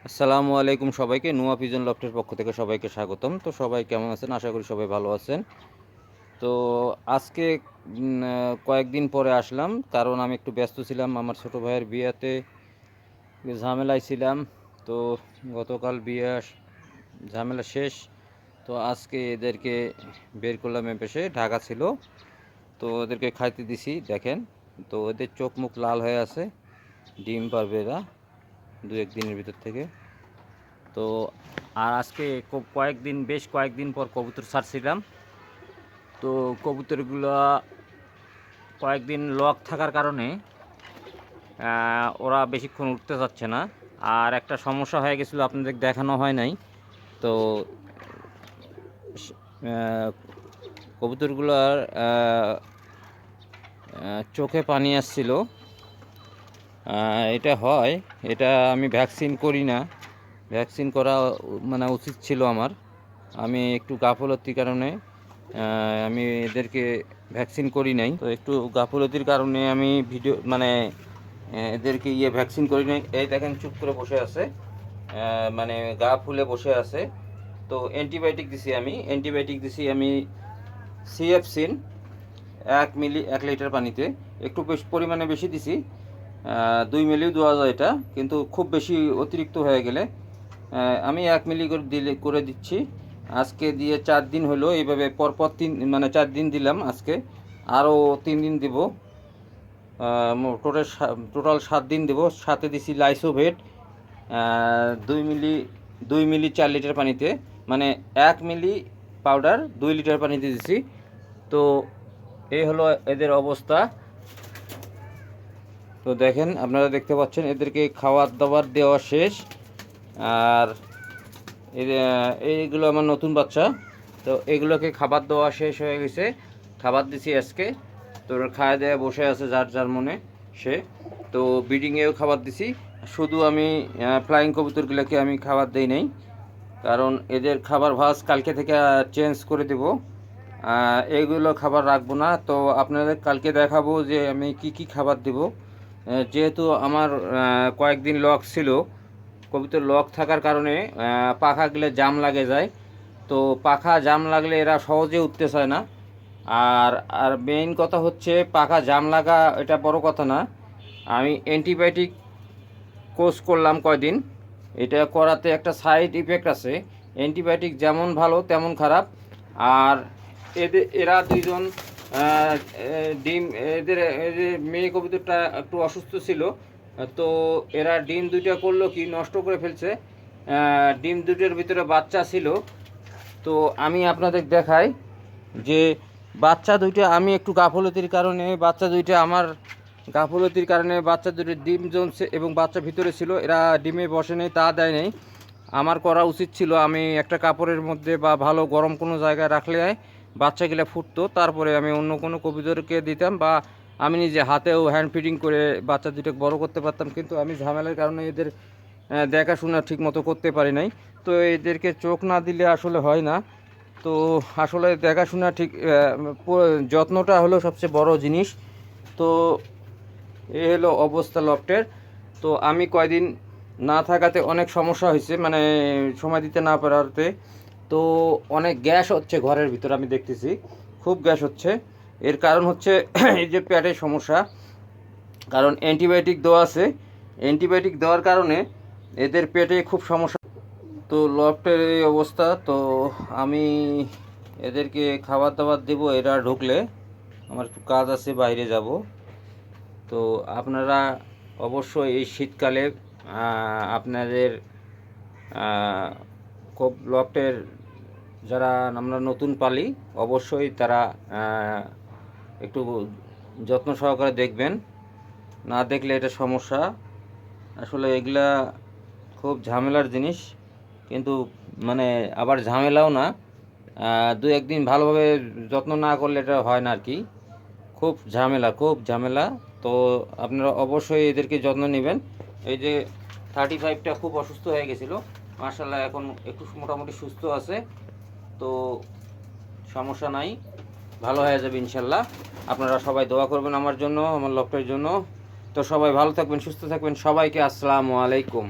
আসসালামু আলাইকুম সবাইকে। নুয়া পিজন লফটের পক্ষ থেকে সবাইকে স্বাগতম। তো সবাই কেমন আছেন? আশা করি সবাই ভালো আছেন। তো আজকে কয়েকদিন পরে আসলাম, কারণ আমি একটু ব্যস্ত ছিলাম। আমার ছোট ভাইয়ের বিয়েতে ঝামেলায় ছিলাম। তো গতকাল বিয়ে ঝামেলা শেষ। তো আজকে এদেরকে বের করলাম এপাশে, ঢাকা ছিল। তো ওদেরকে খাইতে দিছি, দেখেন। তো ওদের চোখ মুখ লাল হয়ে আছে, ডিম পারবে এরা দু এক দিনের ভিতর থেকে। তো আর আজকে বেশ কয়েকদিন পর কবুতর ছাড়ছিলাম। তো কবুতরগুলো কয়েকদিন লক থাকার কারণে ওরা বেশিক্ষণ উঠতে চাচ্ছে না। আর একটা সমস্যা হয়ে গেছিলো, আপনাদের দেখানো হয় নাই। তো কবুতরগুলোর চোখে পানি আসছিল। এটা হয়, এটা আমি ভ্যাকসিন করি না। ভ্যাকসিন করা মানে উচিত ছিল আমার। আমি একটু গাফলতির কারণে আমি এদেরকে ভ্যাকসিন করি নাই। তো একটু গাফলতির কারণে আমি এদেরকে ভ্যাকসিন করি নাই। এই দেখেন, চুপ করে বসে আছে, মানে গা ফুলে বসে আছে। তো অ্যান্টিবায়োটিক দিছি আমি সিএফসিন 1 মিলি 1 লিটার পানিতে। একটু পরিমাণে বেশি দিছি, 2 মিলিও দেওয়া যায় এটা, কিন্তু খুব বেশি অতিরিক্ত হয়ে গেলে আমি 1 মিলি করে দিচ্ছি। আজকে দিয়ে 4 দিন হলো। এইভাবে পরপর 4 দিন দিলাম। আজকে আরও 3 দিন দিব। টোটাল 7 দিন দেব। সাথে দিছি লাইসোভেট 2 মিলি 2 মিলি 4 লিটার পানিতে, মানে 1 মিলি পাউডার 2 লিটার পানিতে দিছি। তো এই হলো এদের অবস্থা। তো দেখেন, আপনারা দেখতে পাচ্ছেন এদেরকে খাবার দাবার দেওয়া শেষ। আর এইগুলো আমার নতুন বাচ্চা। তো এগুলোকে খাবার দেওয়া শেষ হয়ে গেছে। খাবার দিছি আজকে। তো ওরা খাওয়া দেওয়া বসে আছে যার যার মনে সে। তো ব্রিডিংয়েও খাবার দিছি। শুধু আমি ফ্লাইং কবুতরগুলোকে আমি খাবার দেই নাই, কারণ এদের খাবার ভাস কালকে থেকে চেঞ্জ করে দেব। এইগুলো খাবার রাখবো না। তো আপনাদের কালকে দেখাবো যে আমি কি কি খাবার দেব। যেহেতু আমার কয়েকদিন লক ছিল, কবুতর লক থাকার কারণে পাখাগুলো জাম লাগে যায়। তো পাখা জাম লাগলে এরা সহজে উঠতে চায় না। আর আর মেইন কথা হচ্ছে, পাখা জাম লাগা এটা বড় কথা না। আমি অ্যান্টিবায়োটিক কোর্স করলাম কয়দিন। এটা করাতে একটা সাইড ইফেক্ট আছে। অ্যান্টিবায়োটিক যেমন ভালো তেমন খারাপ। আর এরা দুইজন ডিম, এদের মেয়ে কবুতরটা একটু অসুস্থ ছিল। তো এরা ডিম দুইটা করলো কি, নষ্ট করে ফেলছে। ডিম দুটোর ভিতরে বাচ্চা ছিল। তো আমি আপনাদের দেখাই যে বাচ্চা দুইটা, আমি একটু গাফলতির কারণে বাচ্চা দুটো ডিম জমছে এবং বাচ্চা ভিতরে ছিল, এরা ডিমে বসে নেই, তা দেয় নেই। আমার করা উচিত ছিল, আমি একটা কাপড়ের মধ্যে বা ভালো গরম কোনো জায়গায় রাখলে বাচ্চাগুলো ফুটতো, তারপরে আমি অন্য কোনো কবুতরকে দিতাম, বা আমি নিজে হাতেও হ্যান্ড ফিডিং করে বাচ্চা দুটো বড় করতে পারতাম। কিন্তু আমি ঝামেলার কারণে এদের দেখাশোনা ঠিক মতো করতে পারি নাই। তো এদেরকে চোখ না দিলে আসলে হয় না। তো আসলে দেখাশোনা ঠিক, যত্নটা হলো সবচেয়ে বড় জিনিস। তো এই হলো অবস্থা লফটের। তো আমি কয়দিন না থাকাতে অনেক সমস্যা হয়েছে, মানে সময় দিতে না পারাতে। তো অনেক গ্যাস হচ্ছে ঘরের ভিতর, আমি দেখতেছি খুব গ্যাস হচ্ছে। এর কারণ হচ্ছে এই যে পেটের সমস্যা, কারণ অ্যান্টিবায়োটিক দেওয়া আছে। অ্যান্টিবায়োটিক দেওয়ার কারণে এদের পেটে খুব সমস্যা। তো লফটের এই অবস্থা। তো আমি এদেরকে খাবার দাবার দেবো, এরা ঢুকলে। আমার একটু কাজ আছে, বাইরে যাব। তো আপনারা অবশ্যই এই শীতকালে আপনাদের লফটের যারা আমরা নতুন পালি, অবশ্যই তারা একটু যত্ন সহকারে দেখবেন। না দেখলে এটা সমস্যা। আসলে এগুলা খুব ঝামেলার জিনিস, কিন্তু মানে আবার ঝামেলাও না। দু একদিন ভালোভাবে যত্ন না করলে এটা হয় না আর কি। খুব ঝামেলা। তো আপনারা অবশ্যই এদেরকে যত্ন নেবেন। এই যে 35টা খুব অসুস্থ হয়ে গেছিলো, মাশাআল্লাহ এখন একটু মোটামুটি সুস্থ আছে। তো সমস্যা নাই, ভালো হয়ে যাবে ইনশাল্লাহ। আপনারা সবাই দোয়া করবেন আমার জন্য, আমার লফটের জন্য। তো সবাই ভালো থাকবেন, সুস্থ থাকবেন। সবাইকে আসসালামু আলাইকুম।